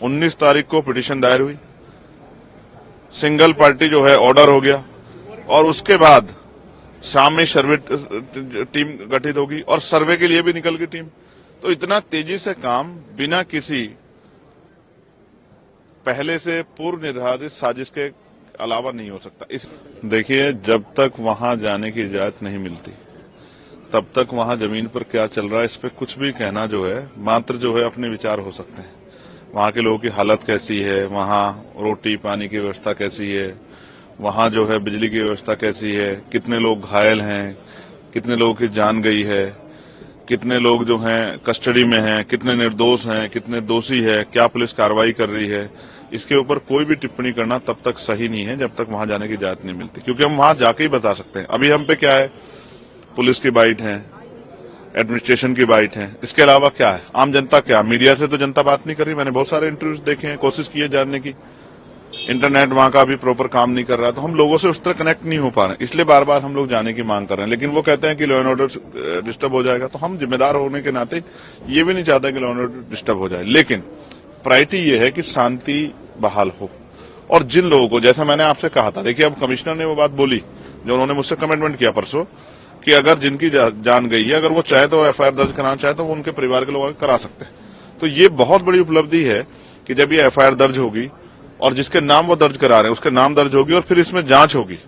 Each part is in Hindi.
19 तारीख को पिटीशन दायर हुई, सिंगल पार्टी जो है ऑर्डर हो गया और उसके बाद शाम में सर्वे टीम गठित होगी और सर्वे के लिए भी निकल गई टीम। तो इतना तेजी से काम बिना किसी पहले से पूर्व निर्धारित साजिश के अलावा नहीं हो सकता। इस देखिए, जब तक वहां जाने की इजाजत नहीं मिलती तब तक वहां जमीन पर क्या चल रहा है इस पे कुछ भी कहना जो है मात्र जो है अपने विचार हो सकते हैं। वहां के लोगों की हालत कैसी है, वहां रोटी पानी की व्यवस्था कैसी है, वहां जो है बिजली की व्यवस्था कैसी है, कितने लोग घायल हैं, कितने लोगों की जान गई है, कितने लोग जो हैं कस्टडी में हैं, कितने निर्दोष हैं, कितने दोषी है, क्या पुलिस कार्रवाई कर रही है, इसके ऊपर कोई भी टिप्पणी करना तब तक सही नहीं है जब तक वहां जाने की इजाजत नहीं मिलती, क्योंकि हम वहां जाके ही बता सकते हैं। अभी हम पे क्या है, पुलिस की बाइट है, एडमिनिस्ट्रेशन की बाइट है, इसके अलावा क्या है, आम जनता क्या, मीडिया से तो जनता बात नहीं कर रही। मैंने बहुत सारे इंटरव्यूज देखे हैं, कोशिश की है जानने की, इंटरनेट वहां का भी प्रॉपर काम नहीं कर रहा, तो हम लोगों से उस तरह कनेक्ट नहीं हो पा रहे, इसलिए बार बार हम लोग जाने की मांग कर रहे हैं। लेकिन वो कहते हैं कि लॉ एंड ऑर्डर डिस्टर्ब हो जाएगा, तो हम जिम्मेदार होने के नाते ये भी नहीं चाहते कि लॉ एंड ऑर्डर डिस्टर्ब हो जाए, लेकिन प्रायोरिटी ये है कि शांति बहाल हो। और जिन लोगों को, जैसा मैंने आपसे कहा था, देखिए अब कमिश्नर ने वो बात बोली जो उन्होंने मुझसे कमिटमेंट किया परसों कि अगर जिनकी जान गई है, अगर वो चाहे तो एफआईआर दर्ज कराना चाहे तो वो उनके परिवार के लोग करा सकते हैं। तो ये बहुत बड़ी उपलब्धि है कि जब ये एफआईआर दर्ज होगी और जिसके नाम वो दर्ज करा रहे हैं उसके नाम दर्ज होगी और फिर इसमें जांच होगी,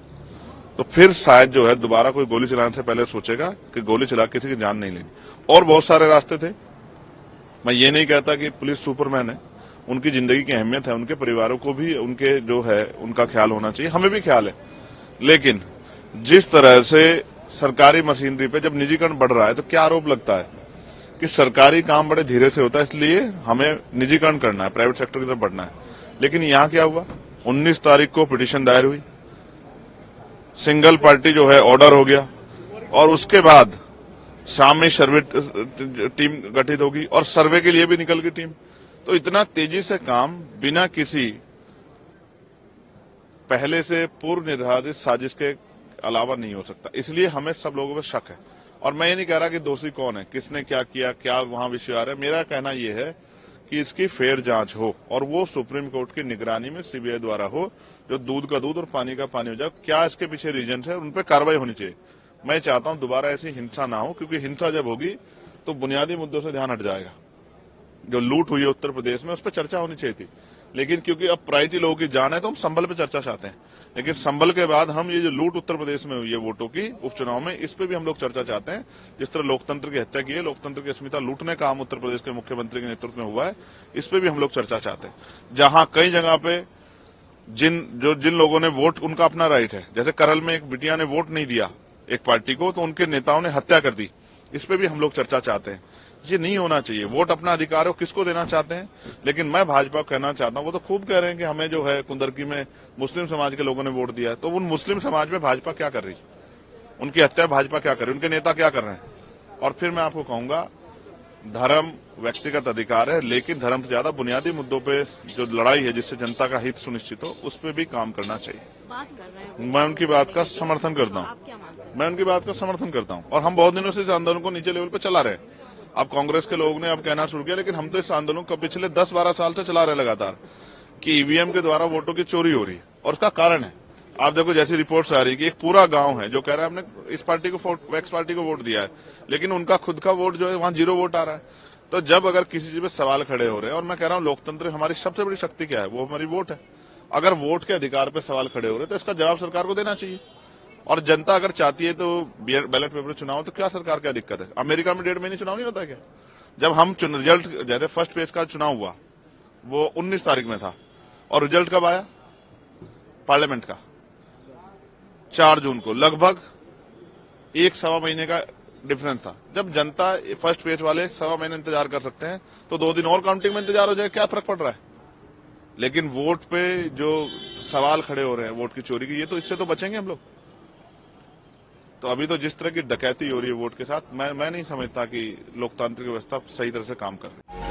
तो फिर शायद जो है दोबारा कोई गोली चलाने से पहले सोचेगा कि गोली चला किसी की जान नहीं लेनी। और बहुत सारे रास्ते थे, मैं ये नहीं कहता कि पुलिस सुपरमैन है, उनकी जिंदगी की अहमियत है, उनके परिवारों को भी उनके जो है उनका ख्याल होना चाहिए, हमें भी ख्याल है। लेकिन जिस तरह से सरकारी मशीनरी पे जब निजीकरण बढ़ रहा है तो क्या आरोप लगता है कि सरकारी काम बड़े धीरे से होता है, इसलिए हमें निजीकरण करना है, प्राइवेट सेक्टर की तरफ बढ़ना है। लेकिन यहां क्या हुआ, 19 तारीख को पिटीशन दायर हुई, सिंगल पार्टी जो है ऑर्डर हो गया और उसके बाद शाम में सर्वे टीम गठित होगी और सर्वे के लिए भी निकल गई टीम। तो इतना तेजी से काम बिना किसी पहले से पूर्व निर्धारित साजिश के अलावा नहीं हो सकता, इसलिए हमें सब लोगों पर शक है। और मैं ये नहीं कह रहा कि दोषी कौन है, किसने क्या किया, क्या वहां विषय आ रहा है। मेरा कहना यह है कि इसकी फेयर जांच हो और वो सुप्रीम कोर्ट की निगरानी में सीबीआई द्वारा हो, जो दूध का दूध और पानी का पानी हो जाए। क्या इसके पीछे रीजन है, उन पर कार्रवाई होनी चाहिए। मैं चाहता हूं दोबारा ऐसी हिंसा ना हो, क्योंकि हिंसा जब होगी तो बुनियादी मुद्दों से ध्यान हट जाएगा। जो लूट हुई है उत्तर प्रदेश में उस पर चर्चा होनी चाहिए थी, लेकिन क्योंकि अब प्रायोरिटी लोगों की जान है तो हम संभल पे चर्चा चाहते हैं। लेकिन संभल के बाद हम ये जो लूट उत्तर प्रदेश में हुई है वोटों की उपचुनाव में, इस पे भी हम लोग चर्चा चाहते हैं। जिस तरह लोकतंत्र की हत्या की है, लोकतंत्र की अस्मिता लूटने का काम उत्तर प्रदेश के मुख्यमंत्री के नेतृत्व में हुआ है, इस पे भी हम लोग चर्चा चाहते हैं। जहां कई जगह पे जिन लोगों ने वोट, उनका अपना राइट है, जैसे करल में एक बिटिया ने वोट नहीं दिया एक पार्टी को तो उनके नेताओं ने हत्या कर दी, इस पे भी हम लोग चर्चा चाहते हैं। ये नहीं होना चाहिए, वोट अपना अधिकार हो, किसको देना चाहते हैं। लेकिन मैं भाजपा को कहना चाहता हूं, वो तो खूब कह रहे हैं कि हमें जो है कुंदरकी में मुस्लिम समाज के लोगों ने वोट दिया है, तो उन मुस्लिम समाज में भाजपा क्या कर रही है, उनकी हत्या भाजपा क्या कर रही है, उनके नेता क्या कर रहे हैं। और फिर मैं आपको कहूंगा, धर्म व्यक्तिगत अधिकार है, लेकिन धर्म से ज्यादा बुनियादी मुद्दों पे जो लड़ाई है जिससे जनता का हित सुनिश्चित हो, उस पर भी काम करना चाहिए। बात कर रहे हैं, मैं उनकी बात का समर्थन करता हूँ, मैं उनकी बात का समर्थन करता हूँ। और हम बहुत दिनों से इस आंदोलन को नीचे लेवल पर चला रहे हैं। अब कांग्रेस के लोगों ने अब कहना शुरू किया, लेकिन हम तो इस आंदोलन को पिछले 10-12 साल से चला रहे हैं लगातार कि ईवीएम के द्वारा वोटों की चोरी हो रही है। और उसका कारण है, आप देखो जैसी रिपोर्ट्स आ रही है कि एक पूरा गांव है जो कह रहा है हमने इस पार्टी को एक्स पार्टी को वोट दिया है, लेकिन उनका खुद का वोट जो है वहां 0 वोट आ रहा है। तो जब अगर किसी चीज पे सवाल खड़े हो रहे हैं, और मैं कह रहा हूं लोकतंत्र हमारी सबसे बड़ी शक्ति क्या है, वो हमारी वोट है। अगर वोट के अधिकार पे सवाल खड़े हो रहे हैं तो इसका जवाब सरकार को देना चाहिए। और जनता अगर चाहती है तो बैलेट पेपर चुनाव, तो क्या सरकार क्या दिक्कत है। अमेरिका में 1.5 महीने चुनाव नहीं होता क्या। जब हम रिजल्ट, जैसे फर्स्ट फेज का चुनाव हुआ वो 19 तारीख में था, और रिजल्ट कब आया पार्लियामेंट का 4 जून को, लगभग 1-1.25 महीने का डिफरेंस था। जब जनता फर्स्ट फेज वाले 1.25 महीने इंतजार कर सकते हैं, तो 2 दिन और काउंटिंग में इंतजार हो जाए, क्या फर्क पड़ रहा है। लेकिन वोट पे जो सवाल खड़े हो रहे हैं वोट की चोरी की, ये तो इससे तो बचेंगे हम लोग। तो अभी तो जिस तरह की डकैती हो रही है वोट के साथ, मैं नहीं समझता कि लोकतांत्रिक व्यवस्था सही तरह से काम कर रही है।